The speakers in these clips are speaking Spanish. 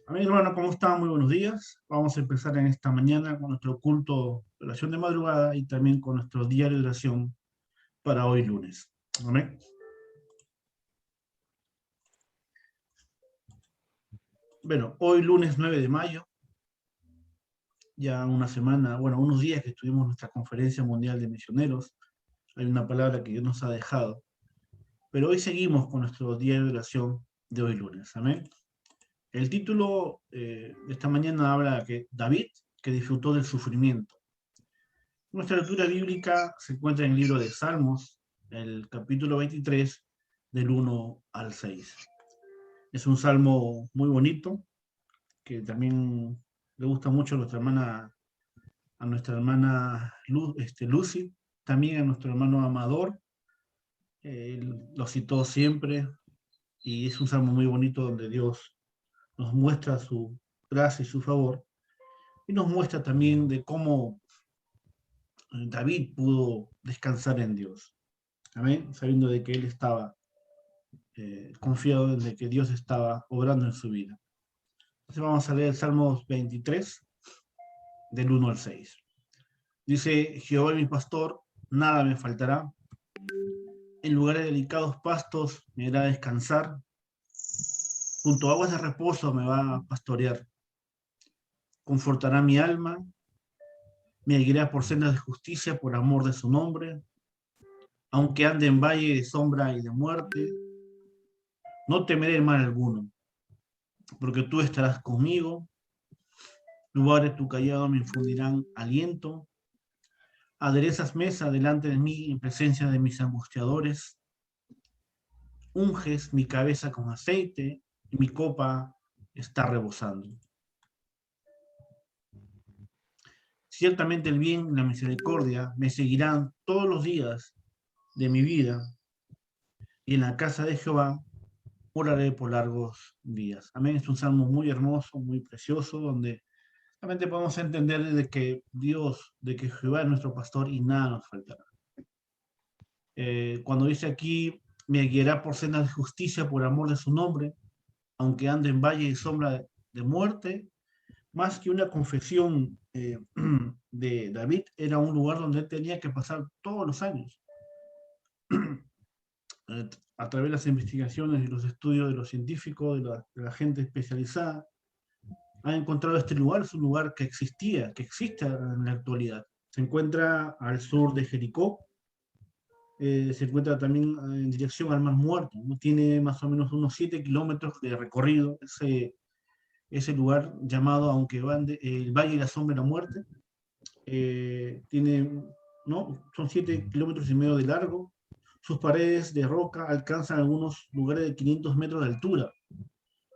Amén, hermano, ¿cómo están? Muy buenos días. Vamos a empezar en esta mañana con nuestro culto de oración de madrugada y también con nuestro diario de oración para hoy lunes. Amén. Bueno, hoy lunes 9 de mayo, ya una semana, bueno, unos días que tuvimos nuestra conferencia mundial de misioneros. Hay una palabra que Dios nos ha dejado. Pero hoy seguimos con nuestro diario de oración de hoy lunes. Amén. El título de esta mañana habla de que David, que disfrutó del sufrimiento. Nuestra lectura bíblica se encuentra en el libro de Salmos, el capítulo 23, del 1 al 6. Es un salmo muy bonito, que también le gusta mucho a nuestra hermana Lucy, también a nuestro hermano Amador, lo citó siempre, y es un salmo muy bonito donde Dios nos muestra su gracia y su favor, y nos muestra también de cómo David pudo descansar en Dios. Amén, sabiendo de que él estaba confiado en de que Dios estaba obrando en su vida. Entonces vamos a leer el Salmos 23, del 1 al 6. Dice, Jehová es mi pastor, nada me faltará. En lugares delicados pastos me hará descansar. Junto a aguas de reposo me va a pastorear. Confortará mi alma. Me guiará por sendas de justicia por amor de su nombre. Aunque ande en valle de sombra y de muerte, no temeré mal alguno, porque tú estarás conmigo. Lugares tu callado me infundirán aliento. Aderezas mesa delante de mí en presencia de mis angustiadores. Unges mi cabeza con aceite y mi copa está rebosando. Ciertamente el bien y la misericordia me seguirán todos los días de mi vida, y en la casa de Jehová oraré por largos días. Amén. Es un salmo muy hermoso, muy precioso, donde realmente podemos entender de que Dios, de que Jehová es nuestro pastor y nada nos faltará. Cuando dice aquí, me guiará por sendas de justicia por amor de su nombre, aunque ande en valle y sombra de muerte, más que una confesión de David, era un lugar donde él tenía que pasar todos los años. A través de las investigaciones y los estudios de los científicos, de la gente especializada, ha encontrado este lugar. Es un lugar que existía, que existe en la actualidad. Se encuentra al sur de Jericó. Se encuentra también en dirección al Mar Muerto, ¿no? Tiene más o menos unos 7 kilómetros de recorrido ese lugar llamado, aunque van el Valle de la Sombra de la Muerte. Tiene, ¿no? Son 7,5 kilómetros de largo. Sus paredes de roca alcanzan algunos lugares de 500 metros de altura,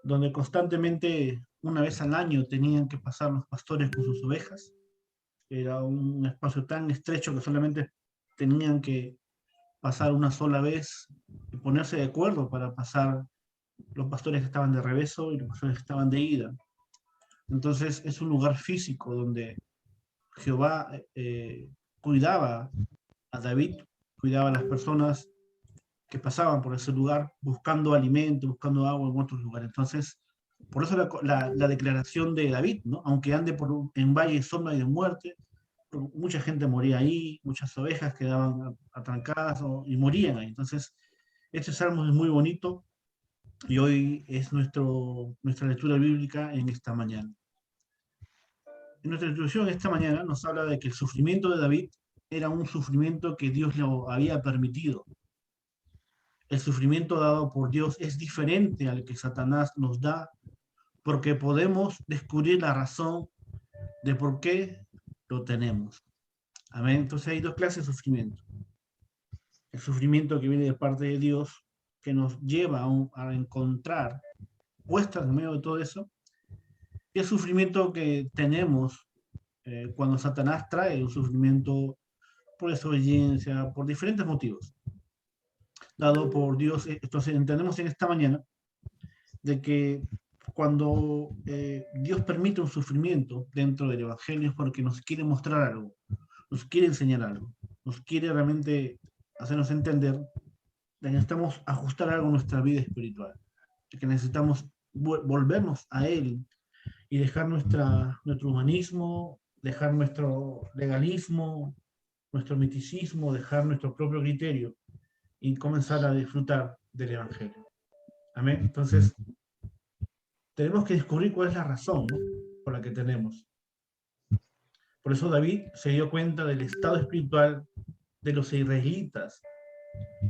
donde constantemente, una vez al año, tenían que pasar los pastores con sus ovejas. Era un espacio tan estrecho que solamente tenían que pasar una sola vez y ponerse de acuerdo para pasar los pastores que estaban de reveso y los pastores que estaban de ida. Entonces es un lugar físico donde Jehová cuidaba a David, cuidaba a las personas que pasaban por ese lugar buscando alimento, buscando agua en otros lugares. Entonces, por eso la declaración de David, ¿no? Aunque ande en valle de sombra y de muerte, mucha gente moría ahí, muchas ovejas quedaban atrancadas y morían ahí. Entonces, este salmo es muy bonito y hoy es nuestra lectura bíblica en esta mañana. En nuestra introducción esta mañana nos habla de que el sufrimiento de David era un sufrimiento que Dios le había permitido. El sufrimiento dado por Dios es diferente al que Satanás nos da, porque podemos descubrir la razón de por qué lo tenemos. Amén. Entonces hay dos clases de sufrimiento. El sufrimiento que viene de parte de Dios, que nos lleva a encontrar puestas en medio de todo eso, y el sufrimiento que tenemos cuando Satanás trae un sufrimiento por desobediencia, por diferentes motivos, dado por Dios. Entonces entendemos en esta mañana de que cuando Dios permite un sufrimiento dentro del Evangelio es porque nos quiere mostrar algo, nos quiere enseñar algo, nos quiere realmente hacernos entender que necesitamos ajustar algo en nuestra vida espiritual, que necesitamos volvernos a Él y dejar nuestro humanismo, dejar nuestro legalismo, nuestro miticismo, dejar nuestro propio criterio y comenzar a disfrutar del Evangelio. Amén. Entonces, tenemos que descubrir cuál es la razón, ¿no?, por la que tenemos. Por eso David se dio cuenta del estado espiritual de los israelitas,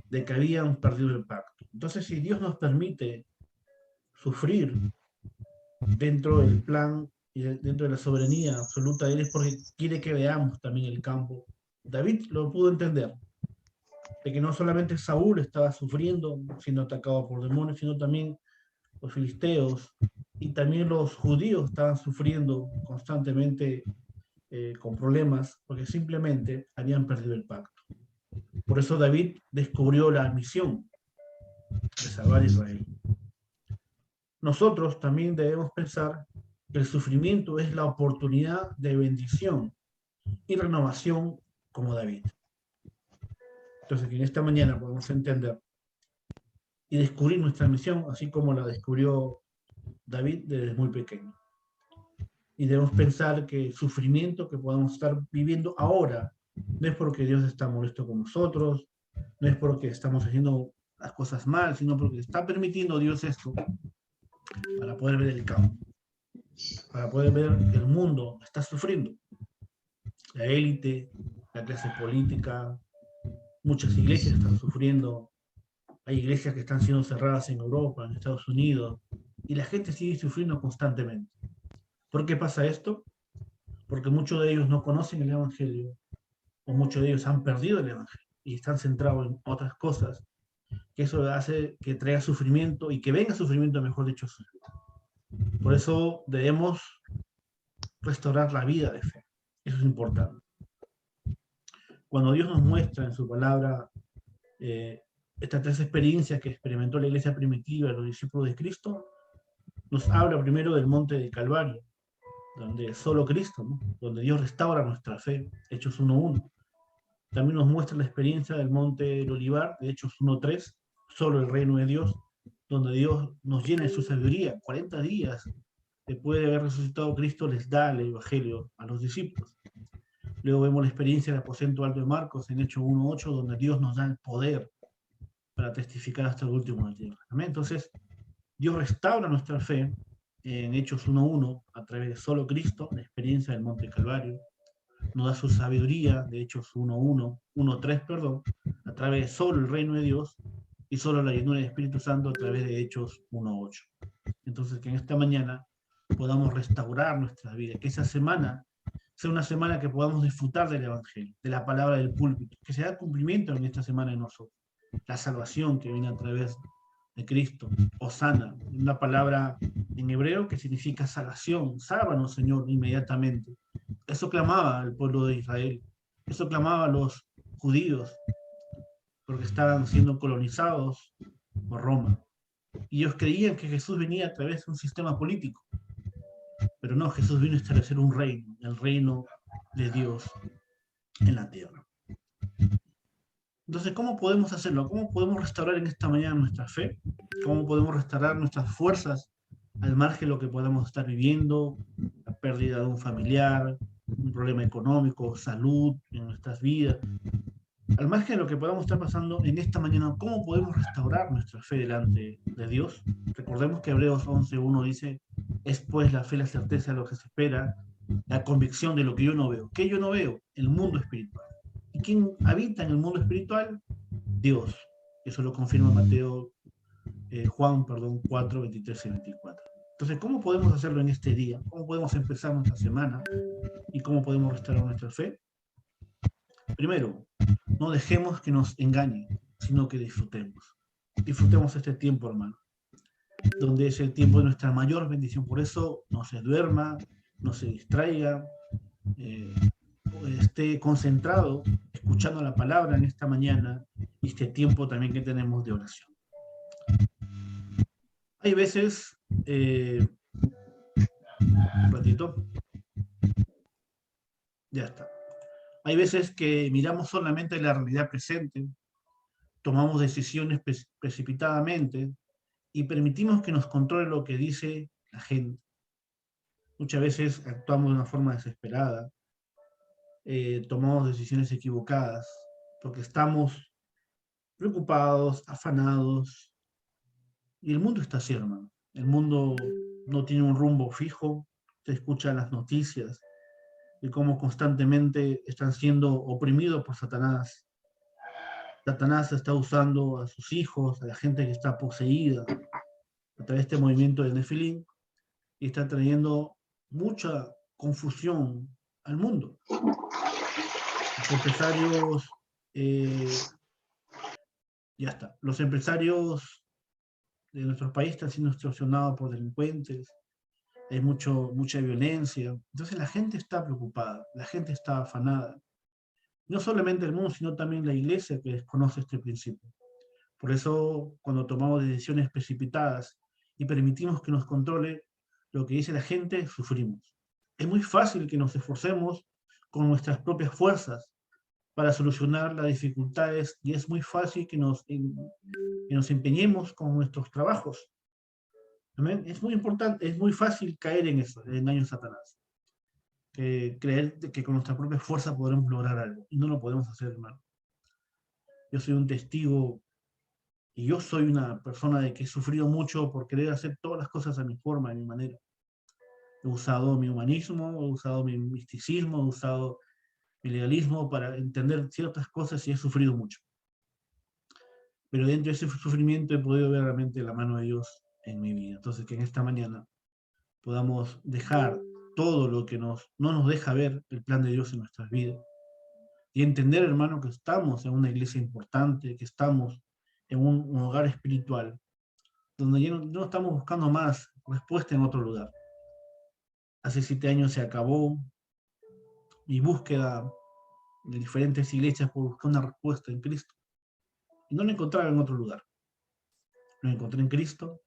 de que habían perdido el pacto. Entonces, si Dios nos permite sufrir dentro del plan y dentro de la soberanía absoluta de Él, es porque quiere que veamos también el campo. David lo pudo entender, de que no solamente Saúl estaba sufriendo, siendo atacado por demonios, sino también los filisteos y también los judíos estaban sufriendo constantemente con problemas, porque simplemente habían perdido el pacto. Por eso David descubrió la misión de salvar a Israel. Nosotros también debemos pensar que el sufrimiento es la oportunidad de bendición y renovación como David. Entonces, que en esta mañana podemos entender y descubrir nuestra misión, así como la descubrió David desde muy pequeño. Y debemos pensar que el sufrimiento que podamos estar viviendo ahora no es porque Dios está molesto con nosotros, no es porque estamos haciendo las cosas mal, sino porque está permitiendo Dios esto para poder ver el campo, para poder ver que el mundo está sufriendo. La élite, la clase política, muchas iglesias están sufriendo, hay iglesias que están siendo cerradas en Europa, en Estados Unidos, y la gente sigue sufriendo constantemente. ¿Por qué pasa esto? Porque muchos de ellos no conocen el Evangelio, o muchos de ellos han perdido el Evangelio y están centrados en otras cosas, que eso hace que traiga sufrimiento y que venga sufrimiento, mejor dicho. Por eso debemos restaurar la vida de fe. Eso es importante. Cuando Dios nos muestra en su palabra estas tres experiencias que experimentó la iglesia primitiva, los discípulos de Cristo, nos habla primero del monte de Calvario, donde solo Cristo, ¿no?, donde Dios restaura nuestra fe, Hechos 1:1. También nos muestra la experiencia del monte del Olivar, de Hechos 1:3, solo el reino de Dios, donde Dios nos llena de su sabiduría. 40 días después de haber resucitado Cristo les da el Evangelio a los discípulos. Luego vemos la experiencia del aposento alto de Marcos en Hechos 1:8, donde Dios nos da el poder para testificar hasta el último de la tierra. ¿Amén? Entonces, Dios restaura nuestra fe en Hechos 1:1 a través de solo Cristo, la experiencia del monte Calvario. Nos da su sabiduría, de Hechos 1:3, perdón, a través de solo el reino de Dios, y solo la llenura del Espíritu Santo a través de Hechos 1:8. Entonces, que en esta mañana podamos restaurar nuestra vida, que esa semana sea una semana que podamos disfrutar del Evangelio, de la palabra del púlpito, que se haga cumplimiento en esta semana en nosotros. La salvación que viene a través de Cristo, Osana, una palabra en hebreo que significa salvación. Sálvanos, Señor, inmediatamente. Eso clamaba el pueblo de Israel, eso clamaba a los judíos, porque estaban siendo colonizados por Roma. Y ellos creían que Jesús venía a través de un sistema político. Pero no, Jesús vino a establecer un reino, el reino de Dios en la tierra. Entonces, ¿cómo podemos hacerlo? ¿Cómo podemos restaurar en esta mañana nuestra fe? ¿Cómo podemos restaurar nuestras fuerzas al margen de lo que podamos estar viviendo? La pérdida de un familiar, un problema económico, salud en nuestras vidas. Al margen de lo que podamos estar pasando en esta mañana, ¿cómo podemos restaurar nuestra fe delante de Dios? Recordemos que Hebreos 11:1 dice, es pues la fe la certeza de lo que se espera, la convicción de lo que yo no veo. ¿Qué yo no veo? El mundo espiritual. ¿Y quién habita en el mundo espiritual? Dios. Eso lo confirma Juan 4, 23 y 24. Entonces, ¿cómo podemos hacerlo en este día? ¿Cómo podemos empezar nuestra semana? ¿Y cómo podemos restaurar nuestra fe? Primero, no dejemos que nos engañen, sino que disfrutemos. Disfrutemos este tiempo, hermano, donde es el tiempo de nuestra mayor bendición. Por eso no se duerma, no se distraiga, esté concentrado escuchando la palabra en esta mañana y este tiempo también que tenemos de oración. Hay veces, un ratito, ya está. Hay veces que miramos solamente la realidad presente, tomamos decisiones precipitadamente y permitimos que nos controle lo que dice la gente. Muchas veces actuamos de una forma desesperada, tomamos decisiones equivocadas, porque estamos preocupados, afanados, y el mundo está así, hermano. El mundo no tiene un rumbo fijo, se escuchan las noticias de cómo constantemente están siendo oprimidos por Satanás. Satanás está usando a sus hijos, a la gente que está poseída a través de este movimiento del Nefilim y está trayendo mucha confusión al mundo. Los empresarios, ya está, los empresarios de nuestro país están siendo extorsionados por delincuentes, hay mucha violencia, entonces la gente está preocupada, la gente está afanada. No solamente el mundo, sino también la iglesia que desconoce este principio. Por eso, cuando tomamos decisiones precipitadas y permitimos que nos controle lo que dice la gente, sufrimos. Es muy fácil que nos esforcemos con nuestras propias fuerzas para solucionar las dificultades y es muy fácil que nos empeñemos con nuestros trabajos. ¿Amén? Es muy importante, es muy fácil caer en eso, en el engaño de Satanás. Creer que con nuestra propia fuerza podremos lograr algo y no lo podemos hacer, hermano. Yo soy un testigo y yo soy una persona de que he sufrido mucho por querer hacer todas las cosas a mi forma, a mi manera. He usado mi humanismo, he usado mi misticismo, he usado mi legalismo para entender ciertas cosas y he sufrido mucho. Pero dentro de ese sufrimiento he podido ver realmente la mano de Dios en mi vida. Entonces, que en esta mañana podamos dejar todo lo que no nos deja ver el plan de Dios en nuestras vidas. Y entender, hermano, que estamos en una iglesia importante, que estamos en un hogar espiritual, donde ya no estamos buscando más respuesta en otro lugar. Hace 7 años se acabó mi búsqueda de diferentes iglesias por buscar una respuesta en Cristo. Y no la encontraba en otro lugar. Lo encontré en Cristo,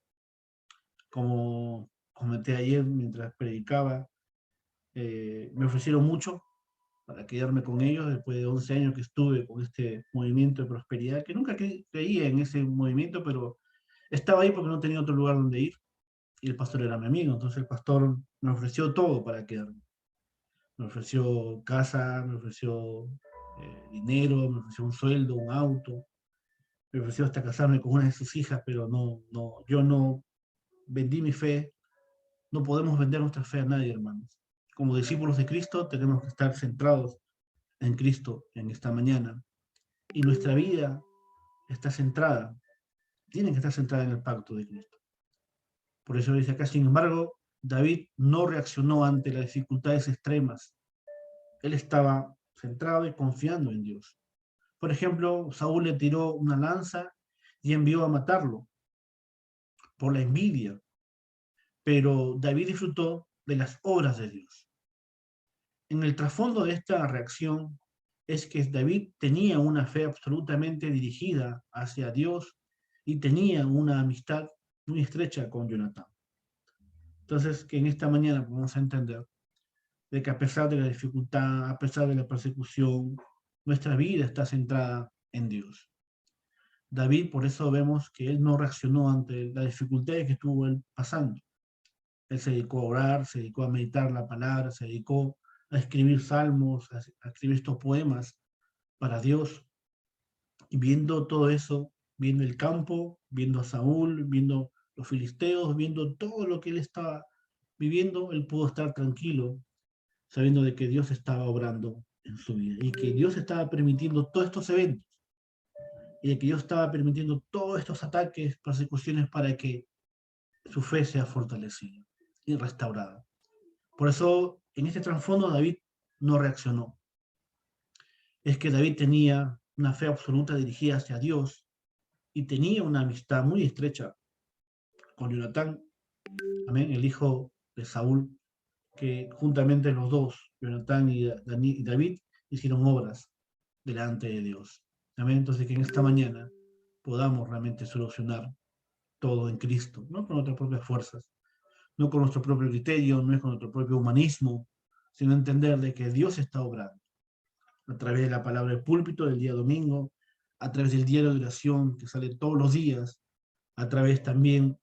como comenté ayer mientras predicaba. Me ofrecieron mucho para quedarme con ellos después de 11 años que estuve con este movimiento de prosperidad, que nunca creía en ese movimiento, pero estaba ahí porque no tenía otro lugar donde ir y el pastor era mi amigo, entonces el pastor me ofreció todo para quedarme. Me ofreció casa, me ofreció dinero, me ofreció un sueldo, un auto, me ofreció hasta casarme con una de sus hijas, pero yo no vendí mi fe, no podemos vender nuestra fe a nadie, hermanos. Como discípulos de Cristo tenemos que estar centrados en Cristo en esta mañana. Y nuestra vida está centrada, tiene que estar centrada en el pacto de Cristo. Por eso dice acá, sin embargo, David no reaccionó ante las dificultades extremas. Él estaba centrado y confiando en Dios. Por ejemplo, Saúl le tiró una lanza y envió a matarlo por la envidia. Pero David disfrutó de las obras de Dios. En el trasfondo de esta reacción es que David tenía una fe absolutamente dirigida hacia Dios y tenía una amistad muy estrecha con Jonatán. Entonces, que en esta mañana vamos a entender de que a pesar de la dificultad, a pesar de la persecución, nuestra vida está centrada en Dios. David, por eso vemos que él no reaccionó ante las dificultades que estuvo él pasando. Él se dedicó a orar, se dedicó a meditar la palabra, se dedicó a escribir salmos, a escribir estos poemas para Dios. Y viendo todo eso, viendo el campo, viendo a Saúl, viendo los filisteos, viendo todo lo que él estaba viviendo, él pudo estar tranquilo, sabiendo de que Dios estaba obrando en su vida y que Dios estaba permitiendo todos estos eventos y de que Dios estaba permitiendo todos estos ataques, persecuciones para que su fe sea fortalecida y restaurada. Por eso, en este trasfondo, David no reaccionó. Es que David tenía una fe absoluta dirigida hacia Dios y tenía una amistad muy estrecha con Jonatán, amén, el hijo de Saúl, que juntamente los dos, Jonatán y David, hicieron obras delante de Dios. Amén. Entonces, que en esta mañana podamos realmente solucionar todo en Cristo, no con nuestras propias fuerzas, no con nuestro propio criterio, no es con nuestro propio humanismo, sino entender de que Dios está obrando a través de la palabra del púlpito del día domingo, a través del diario de oración que sale todos los días, a través también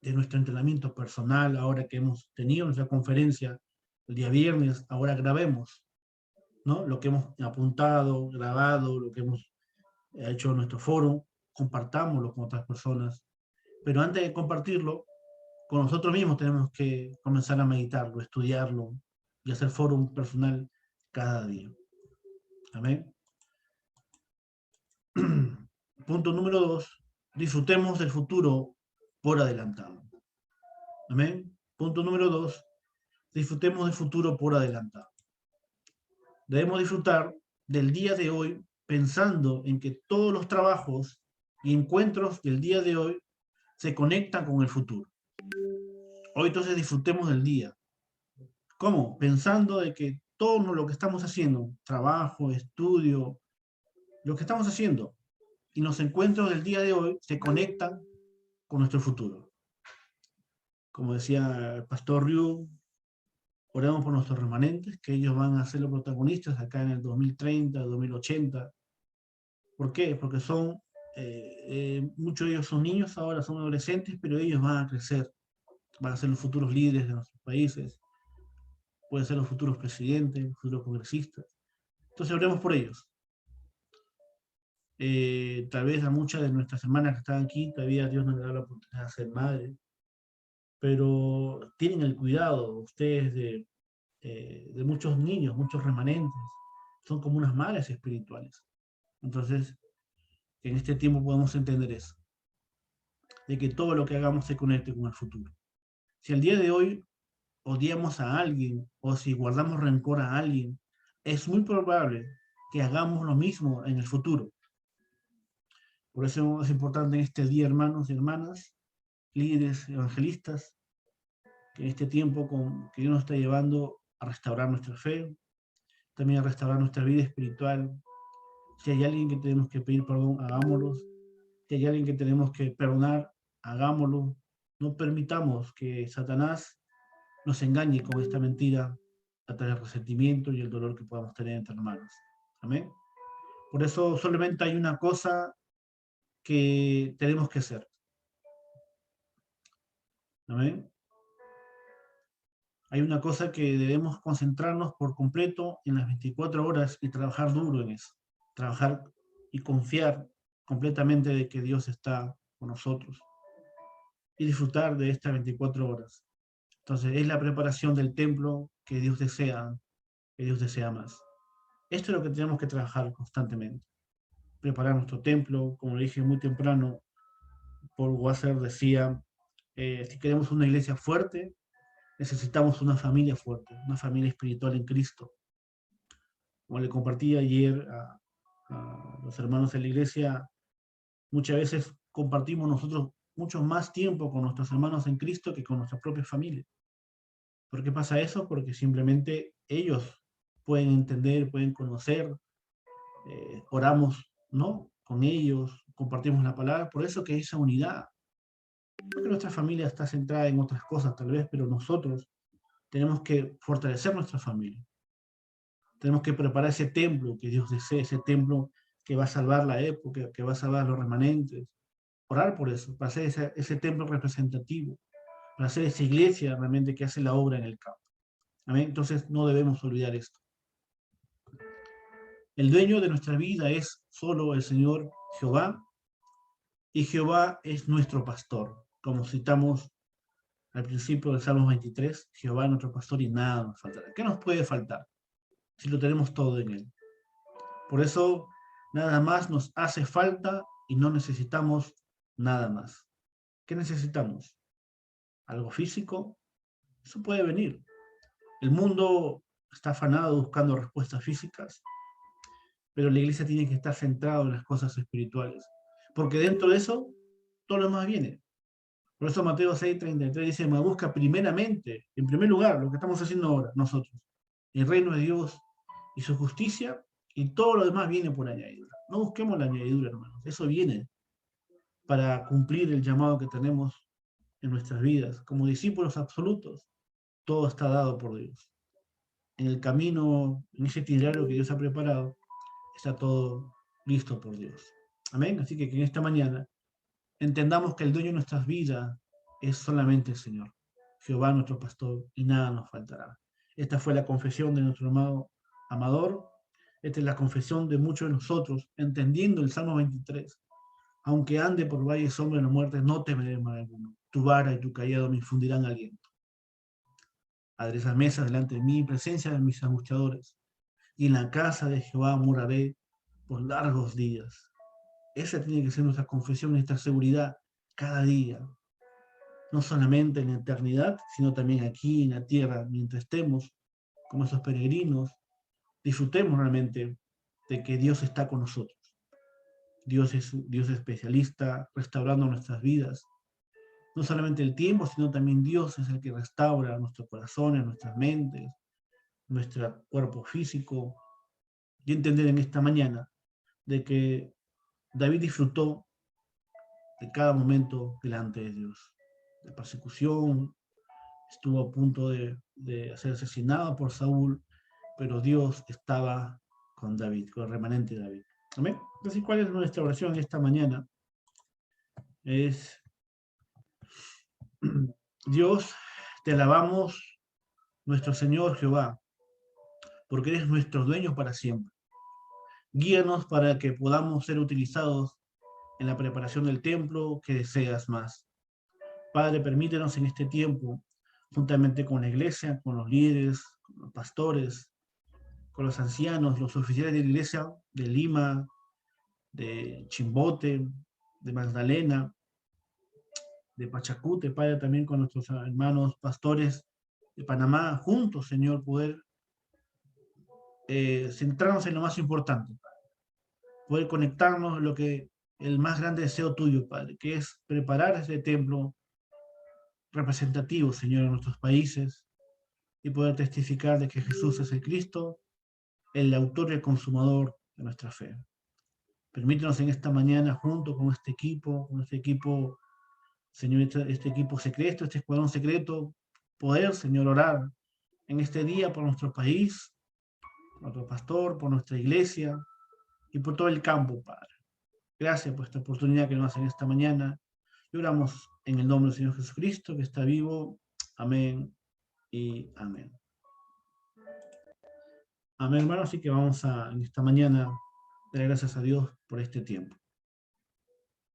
de nuestro entrenamiento personal, ahora que hemos tenido nuestra conferencia el día viernes, ahora grabemos, ¿no? Lo que hemos apuntado, grabado, lo que hemos hecho en nuestro foro, compartámoslo con otras personas. Pero antes de compartirlo, con nosotros mismos tenemos que comenzar a meditarlo, estudiarlo y hacer foro personal cada día. Amén. Punto número 2. Disfrutemos del futuro por adelantado. Amén. Punto número 2. Disfrutemos del futuro por adelantado. Debemos disfrutar del día de hoy pensando en que todos los trabajos y encuentros del día de hoy se conectan con el futuro. Hoy entonces disfrutemos del día. ¿Cómo? Pensando de que todo lo que estamos haciendo, trabajo, estudio, lo que estamos haciendo y los encuentros del día de hoy se conectan con nuestro futuro. Como decía el pastor Ryu, oremos por nuestros remanentes, que ellos van a ser los protagonistas acá en el 2030, 2080. ¿Por qué? Porque muchos de ellos son niños ahora, son adolescentes, pero ellos van a crecer, van a ser los futuros líderes de nuestros países, pueden ser los futuros presidentes, futuros congresistas. Entonces oremos por ellos. Tal vez a muchas de nuestras hermanas que están aquí, todavía Dios nos da la oportunidad de ser madres, pero tienen el cuidado ustedes de muchos niños, muchos remanentes, son como unas madres espirituales. Entonces, en este tiempo podemos entender eso, de que todo lo que hagamos se conecte con el futuro. Si al día de hoy odiamos a alguien o si guardamos rencor a alguien, es muy probable que hagamos lo mismo en el futuro. Por eso es importante en este día, hermanos y hermanas, líderes evangelistas, que en este tiempo que Dios nos está llevando a restaurar nuestra fe, también a restaurar nuestra vida espiritual. Si hay alguien que tenemos que pedir perdón, hagámoslo. Si hay alguien que tenemos que perdonar, hagámoslo. No permitamos que Satanás nos engañe con esta mentira a través del resentimiento y el dolor que podamos tener entre hermanos. Amén. Por eso solamente hay una cosa que tenemos que hacer. Amén. Hay una cosa que debemos concentrarnos por completo en las 24 horas y trabajar duro en eso. Trabajar y confiar completamente de que Dios está con nosotros. Y disfrutar de estas 24 horas. Entonces es la preparación del templo que Dios desea más. Esto es lo que tenemos que trabajar constantemente. Preparar nuestro templo, como le dije muy temprano, Paul Wasser decía, si queremos una iglesia fuerte, necesitamos una familia fuerte, una familia espiritual en Cristo. Como le compartí ayer a los hermanos de la iglesia, muchas veces compartimos nosotros mucho más tiempo con nuestros hermanos en Cristo que con nuestra propia familia. ¿Por qué pasa eso? Porque simplemente ellos pueden entender, pueden conocer, oramos, ¿no? Con ellos, compartimos la palabra, por eso que hay esa unidad. Porque nuestra familia está centrada en otras cosas tal vez, pero nosotros tenemos que fortalecer nuestra familia. Tenemos que preparar ese templo que Dios desea, ese templo que va a salvar la época, que va a salvar los remanentes. Orar por eso, para hacer ese templo representativo, para hacer esa iglesia realmente que hace la obra en el campo. ¿Amén? Entonces no debemos olvidar esto. El dueño de nuestra vida es solo el Señor Jehová, y Jehová es nuestro pastor. Como citamos al principio del Salmo 23, Jehová es nuestro pastor y nada nos faltará. ¿Qué nos puede faltar si lo tenemos todo en Él? Por eso nada más nos hace falta y no necesitamos nada más. ¿Qué necesitamos? ¿Algo físico? Eso puede venir. El mundo está afanado buscando respuestas físicas, pero la iglesia tiene que estar centrada en las cosas espirituales, porque dentro de eso todo lo demás viene. Por eso Mateo 6:33 dice, me busca primeramente, en primer lugar, lo que estamos haciendo ahora nosotros, el reino de Dios y su justicia, y todo lo demás viene por añadidura. No busquemos la añadidura, hermanos, eso viene para cumplir el llamado que tenemos en nuestras vidas. Como discípulos absolutos, todo está dado por Dios. En el camino, en ese itinerario que Dios ha preparado, está todo listo por Dios. Amén. Así que en esta mañana entendamos que el dueño de nuestras vidas es solamente el Señor, Jehová nuestro pastor, y nada nos faltará. Esta fue la confesión de nuestro amado Amador. Esta es la confesión de muchos de nosotros, entendiendo el Salmo 23. Aunque ande por valle sombra de la muerte, no temeré mal alguno. Tu vara y tu callado me infundirán aliento. Adereza mesa delante de mí en presencia de mis angustiadores, y en la casa de Jehová moraré por largos días. Esa tiene que ser nuestra confesión, nuestra seguridad cada día. No solamente en la eternidad, sino también aquí en la tierra, mientras estemos como esos peregrinos, disfrutemos realmente de que Dios está con nosotros. Dios es especialista restaurando nuestras vidas. No solamente el tiempo, sino también Dios es el que restaura nuestros corazones, nuestras mentes, nuestro cuerpo físico. Y entender en esta mañana de que David disfrutó de cada momento delante de Dios. De persecución, estuvo a punto de ser asesinado por Saúl, pero Dios estaba con David, con el remanente de David. Amén. Entonces, ¿cuál es nuestra oración esta mañana? Es, Dios, te alabamos, nuestro Señor Jehová, porque eres nuestro dueño para siempre. Guíanos para que podamos ser utilizados en la preparación del templo que deseas más. Padre, permítenos en este tiempo, juntamente con la iglesia, con los líderes, con los pastores, con los ancianos, los oficiales de la iglesia de Lima, de Chimbote, de Magdalena, de Pachacute, Padre, también con nuestros hermanos pastores de Panamá, juntos, Señor, poder centrarnos en lo más importante, poder conectarnos en lo que el más grande deseo tuyo, Padre, que es preparar este templo representativo, Señor, en nuestros países y poder testificar de que Jesús es el Cristo, el autor y el consumador de nuestra fe. Permítenos en esta mañana, junto con este equipo, Señor, este equipo secreto, este escuadrón secreto, poder, Señor, orar en este día por nuestro país, por nuestro pastor, por nuestra iglesia y por todo el campo, Padre. Gracias por esta oportunidad que nos hacen esta mañana. Y oramos en el nombre del Señor Jesucristo, que está vivo. Amén y amén. Amén, hermano. Así que vamos a, en esta mañana, dar gracias a Dios por este tiempo.